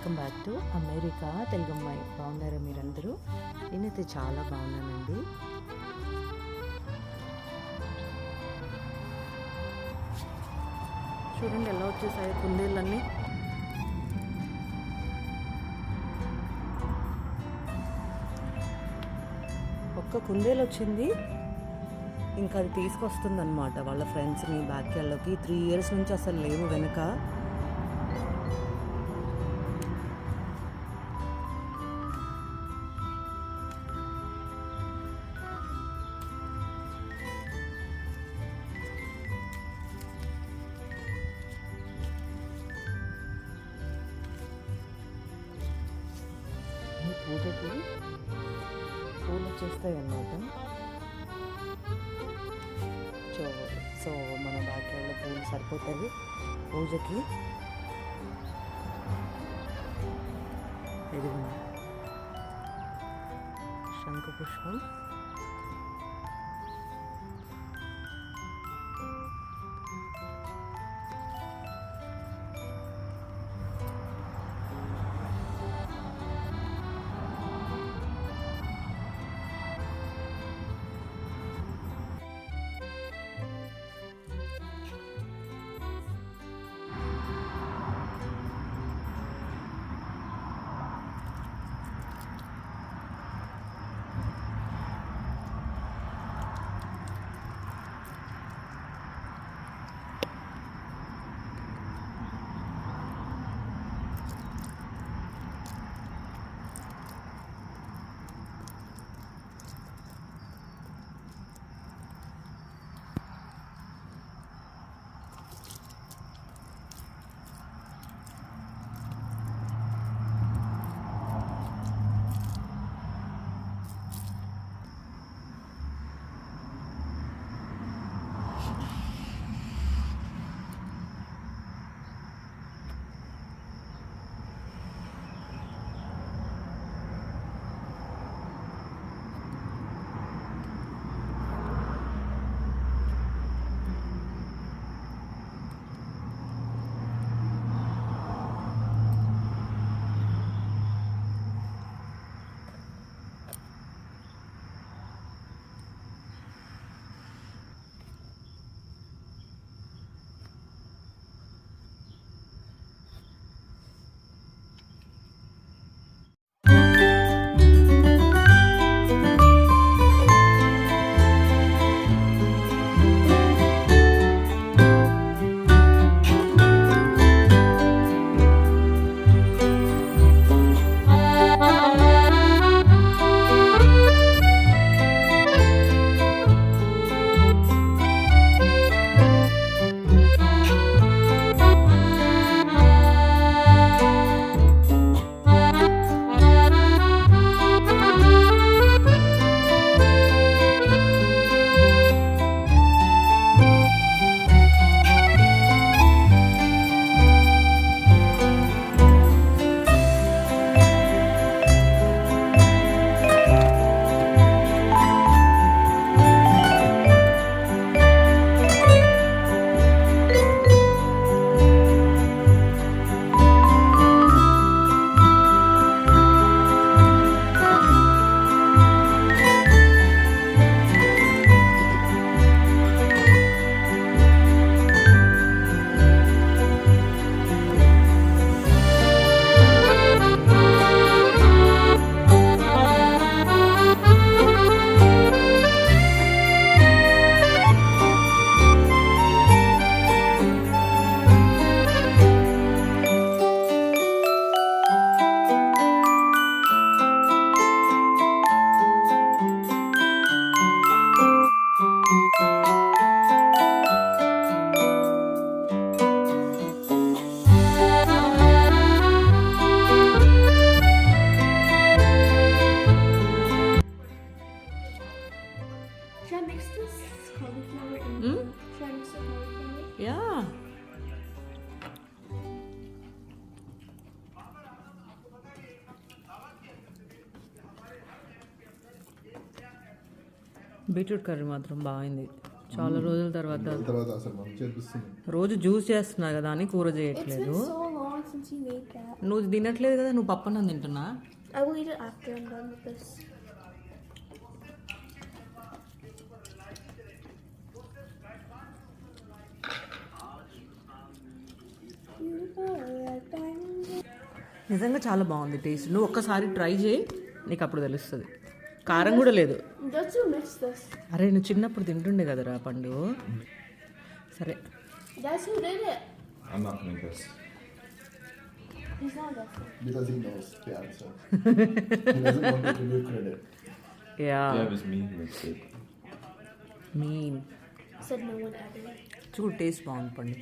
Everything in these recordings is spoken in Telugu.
Welcome back to America Telugu అమ్మాయి. బాగున్నారా మీరందరూ? నేనైతే చాలా బాగున్నానండి. చూడండి ఎలా వచ్చేసాయి కుందేళ్ళన్నీ. ఒక్క కుందేలు వచ్చింది, ఇంకా అది తీసుకొస్తుంది అనమాట వాళ్ళ ఫ్రెండ్స్ని బ్యాక్ యార్డ్లోకి. 3 years నుంచి అసలు లేవు వెనక. పూజకి పూలు వచ్చేస్తాయి అన్నమాట. సో మన బ్యాక్యార్డ్లో పూలు సరిపోతాయి పూజకి. ఇది శంకు పుష్పం, బీట్రూట్ కర్రీ మాత్రం బాగుంది. చాలా రోజుల తర్వాత అసలు మంచిగా అనిపిస్తుంది. రోజు జ్యూస్ చేస్తున్నా కదా అని కూర చేయట్లేదు. since you made that. నువ్వు తినట్లేదు కదా, నువ్వు పప్పు అన్నం తింటున్నా. I will eat it after I'm done with this. నిజంగా చాలా బాగుంది టేస్ట్. నువ్వు ఒక్కసారి ట్రై చేయి, నీకు అప్పుడు తెలుస్తుంది. కారం కూడా లేదు. Don't you mix this? అరే నువ్వు చిన్నప్పుడు తింటుండే కదరా పండు. సరే. That's who did it. I'm not gonna guess. He's not guessing. Because he knows the answer. He doesn't want to give you credit. Yeah Yeah, it was me who mixed it. Mean. Said no one ever. చూడు టేస్ట్ బాగుంది పండు.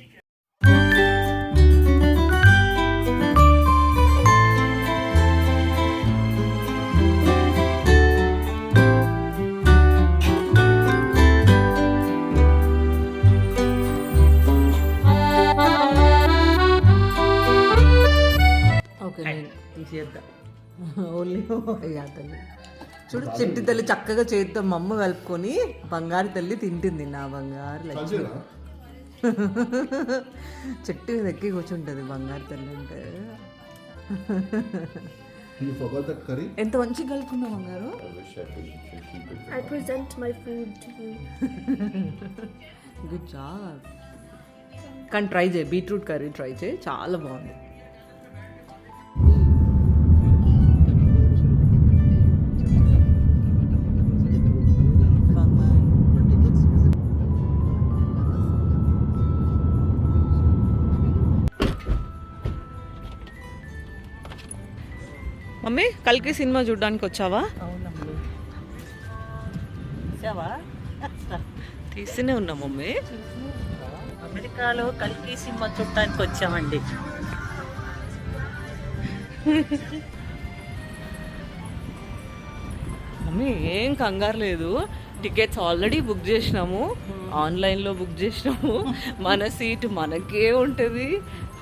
ఓకే నేను తీసేద్దాం. ఓన్లీ తల్లి చూడు, చెట్టు తల్లి చక్కగా చేద్దాం మా అమ్మ కలుపుకొని బంగారు తల్లి తింటుంది. నా బంగారు లక్ష్మి చెట్టు మీద ఎక్కి కూర్చుంటుంది బంగారు తల్లి అంటే. You forgot the curry? ఎంత మంచిగా కలుపుకున్నావు బంగారు. I wish I could keep it. I present my food to you. Good job. కానీ ట్రై చేయి, బీట్రూట్ కర్రీ ట్రై చేయి, చాలా బాగుంది. మమ్మీ కల్కి సినిమా చూడడానికి వచ్చావా? తీస్తూనే ఉన్నా మమ్మీ. అమెరికాలో కల్కి సినిమా చూడటానికి వచ్చామండి. మమ్మీ ఏం కంగారు లేదు, టికెట్స్ ఆల్రెడీ బుక్ చేసినాము, ఆన్లైన్లో బుక్ చేసినాము. మన సీట్ మనకే ఉంటుంది.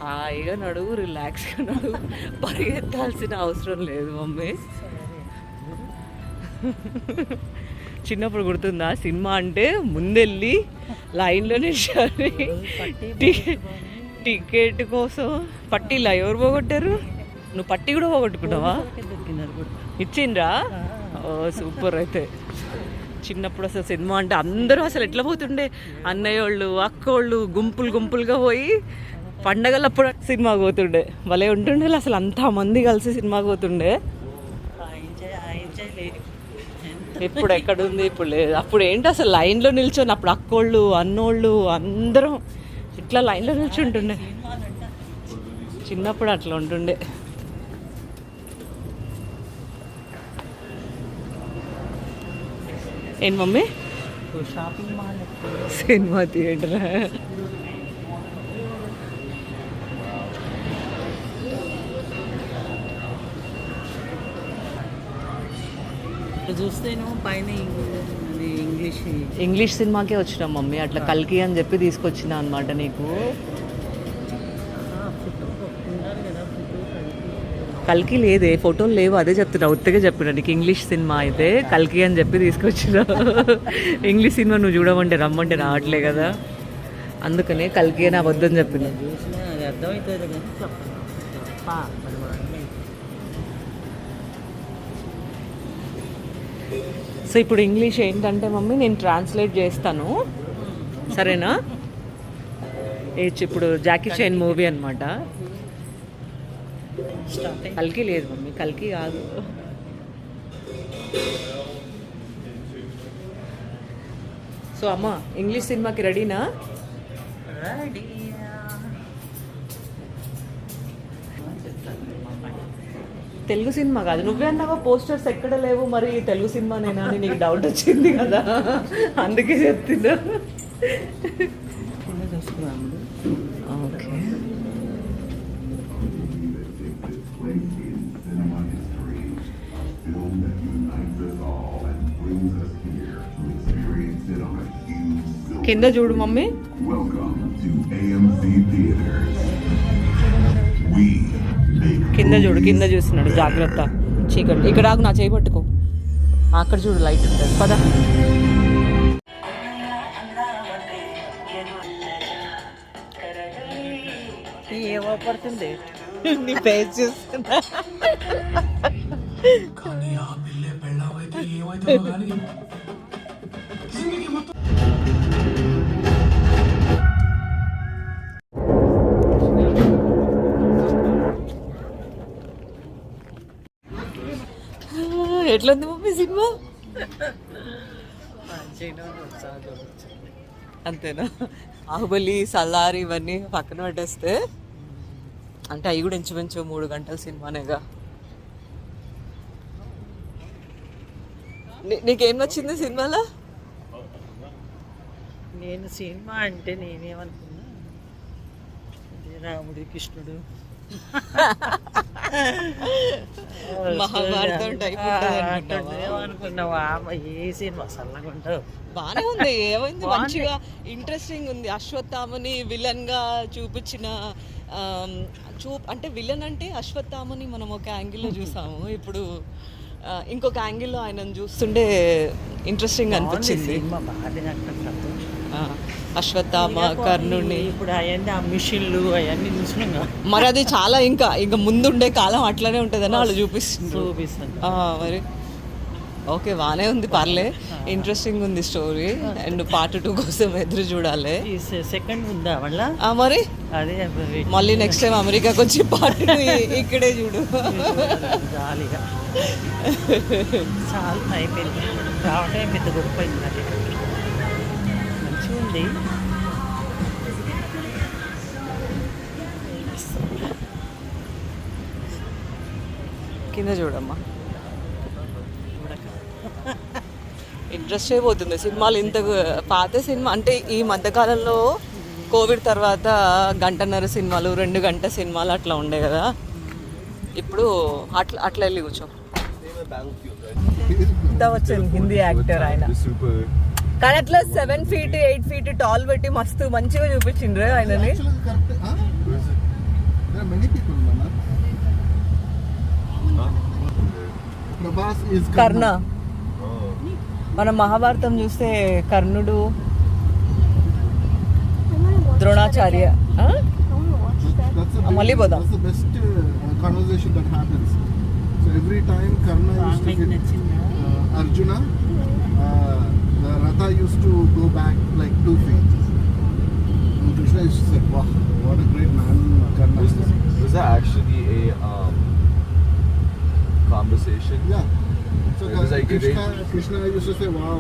హాయిగా నడువు, రిలాక్స్గా నడువు, పరిగెత్తాల్సిన అవసరం లేదు మమ్మీ. చిన్నప్పుడు గుర్తుందా సినిమా అంటే ముందెళ్ళి లైన్లో నిలిచాలి టికెట్ కోసం. పట్టీలా ఎవరు పోగొట్టారు? నువ్వు పట్టి కూడా పోగొట్టుకున్నావా? ఇచ్చిండ్రా? ఓ సూపర్. అయితే చిన్నప్పుడు అసలు సినిమా అంటే అందరూ అసలు ఎట్లా పోతుండే, అన్నయ్య వాళ్ళు అక్కోళ్ళు గుంపులు గుంపులుగా పోయి పండగలప్పుడు సినిమాకి పోతుండే. భలే ఉంటుండే అసలు, అంతా మంది కలిసి సినిమాకి పోతుండే. ఇప్పుడు ఎక్కడుంది, ఇప్పుడు లేదు. అప్పుడు ఏంటి అసలు లైన్లో నిల్చొని, అప్పుడు అక్కోళ్ళు అన్నోళ్ళు అందరం ఇట్లా లైన్లో నిల్చుంటుండే. చిన్నప్పుడు అట్లా ఉంటుండే. ఏం mummy? Shopping mall, cinema theatre. చూస్తేను పైన ఇంగ్లీష్ సినిమాకే వచ్చినాం మమ్మీ. అట్లా కల్కి అని చెప్పి తీసుకొచ్చిన అనమాట నీకు. కల్కి లేదే, ఫోటోలు లేవు, అదే చెప్తున్నా, ఉత్తగా చెప్పిన నీకు. ఇంగ్లీష్ సినిమా అయితే కల్కి అని చెప్పి తీసుకొచ్చిన. ఇంగ్లీష్ సినిమా నువ్వు చూడమంటే రమ్మంటే రావట్లే కదా, అందుకనే కల్కి అని అబద్ధం చెప్పిన. అది అర్థమవుతుంది కానీ సో ఇప్పుడు ఇంగ్లీష్ ఏంటంటే మమ్మీ నేను ట్రాన్స్లేట్ చేస్తాను, సరేనా? ఇప్పుడు జాకీ చైన్ మూవీ అనమాట. కల్కి లేదు మమ్మీ, కల్కి కాదు. సో అమ్మ ఇంగ్లీష్ సినిమాకి రెడీనా? రెడీ. తెలుగు సినిమా కాదు, నువ్వే అన్నావా పోస్టర్స్ ఎక్కడ లేవు, మరి తెలుగు సినిమానేనా అని నీకు డౌట్ వచ్చింది కదా, అందుకే చెప్తున్నా. ఓకే. కింద చూడు మమ్మీ. కింద చూడు, కింద చూస్తున్నాడు, జాగ్రత్త చీకటి. ఇక్కడ ఆగు, నా చేయి పట్టుకో, అక్కడ చూడు లైట్ ఉంటుంది. పద. ఏమో పడుతుంది. నీ ఫేస్ చూస్తున్నా. ఎట్లుంది మమ్మీ సినిమా? అంతేనా? బాహుబలి, సల్లారి ఇవన్నీ పక్కన పెట్టేస్తే అంటే అవి కూడా ఇంచుమించు 3 గంటల సినిమానేగా. నీకేం నచ్చింది సినిమాలో? నేను సినిమా అంటే నేనేమనుకున్నా, రాముడు కృష్ణుడు మహాభారతం టైప్ అనుకున్నావా? ఏ సినిమా చల్లగా ఉంటావు. బానే ఉంది. ఏమైంది, మంచిగా ఇంట్రెస్టింగ్ ఉంది. అశ్వత్థామని విలన్ గా చూపించిన అంటే విలన్ అంటే అశ్వత్థామని మనం ఒక యాంగిల్లో చూసాము. ఇప్పుడు ఇంకొక యాంగిల్లో ఆయనను చూస్తుంటే ఇంట్రెస్టింగ్ అనిపించింది. సినిమా బాగా అశ్వత్థామ, కర్ణుని, ఇప్పుడు అవన్నీ ఆ మిషన్లు అవన్నీ చూసినా మరి అది చాలా ఇంకా ముందుండే కాలం అట్లనే ఉంటుందని వాళ్ళు చూపిస్తారు. మరి ఓకే, బాగానే ఉంది, పర్లే, ఇంట్రెస్టింగ్ ఉంది స్టోరీ. అండ్ పార్ట్ 2 కోసం ఎదురు చూడాలి. సెకండ్ ఉందా మళ్ళా? మరి అదే మళ్ళీ నెక్స్ట్ టైం అమెరికాకి వచ్చి పార్ట్ 2 ఇక్కడే చూడు. జాలీగా చాలా అయిపోయింది, రావటమే పెద్ద గొప్పైంది. అది మంచిగా ఉంది. కింద చూడమ్మా, ఇంట్రెస్ట్ అయిపోతుంది సినిమాలు. ఇంత పాత సినిమా అంటే ఈ మధ్యకాలంలో కోవిడ్ తర్వాత 1.5 సినిమాలు, 2 గంటల సినిమాలు అట్లా ఉండే కదా. ఇప్పుడు అట్లా వెళ్ళి కూర్చో. వచ్చింది హిందీ యాక్టర్ ఆయన, కానీ అట్లా 7 feet 8 feet టాల్ పెట్టి మస్తు మంచిగా చూపించిండ్రు ఆయనని. కర్ణ, మనం మహాభారతం చూస్తే కర్ణుడు, ద్రోణాచార్య. మళ్ళీ పోదాం. Every time Karna used to hit Arjuna, the Ratha used to go back like 2 feet. And Krishna used to say, wow, what a great man Karna is. Was that actually a conversation? Yeah. So It was like Krishna used to say, wow,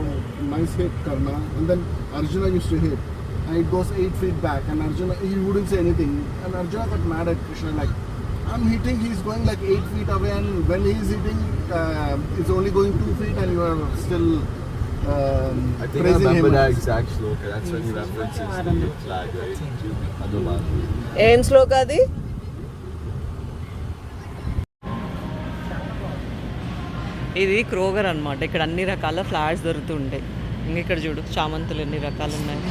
nice hit Karna. And then Arjuna used to hit. And it goes 8 feet back. And Arjuna, he wouldn't say anything. And Arjuna got mad at Krishna like, I'm hitting, he's going like 8 feet away, and when he's hitting, it's only going 2 feet, and you are still I think I praising remember him. that exact sloka. That's when he references the flag, right? Hanuman. ఏం శ్లోక అది? ఇది క్రోగర్ అన్నమాట. ఇక్కడ అన్ని రకాల ఫ్లవర్స్ దొరుకుతుంటాయి. ఇంకా ఇక్కడ చూడు, చామంతులు ఎన్ని రకాలు ఉన్నాయి.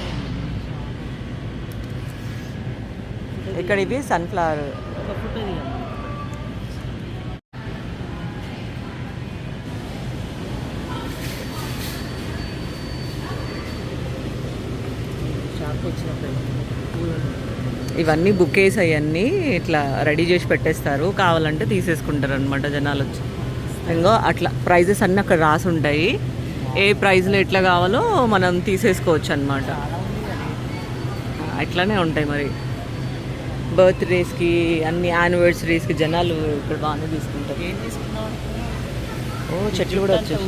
ఇక్కడ ఇవి సన్ఫ్లవర్. ఇవన్నీ బుకేస్ అవన్నీ ఇట్లా రెడీ చేసి పెట్టేస్తారు, కావాలంటే తీసేసుకుంటారు అనమాట జనాలు వచ్చి. ఇంకో అట్లా ప్రైజెస్ అన్నీ అక్కడ రాసి ఉంటాయి. ఏ ప్రైజ్లో ఎట్లా కావాలో మనం తీసేసుకోవచ్చు అనమాట. అట్లానే ఉంటాయి మరి. బర్త్డేస్కి, అన్ని యానివర్సరీస్కి జనాలు ఇక్కడ బాగానే తీసుకుంటారు. ఏం తీసుకున్నావు? ఓ చెట్లు కూడా వచ్చాయి.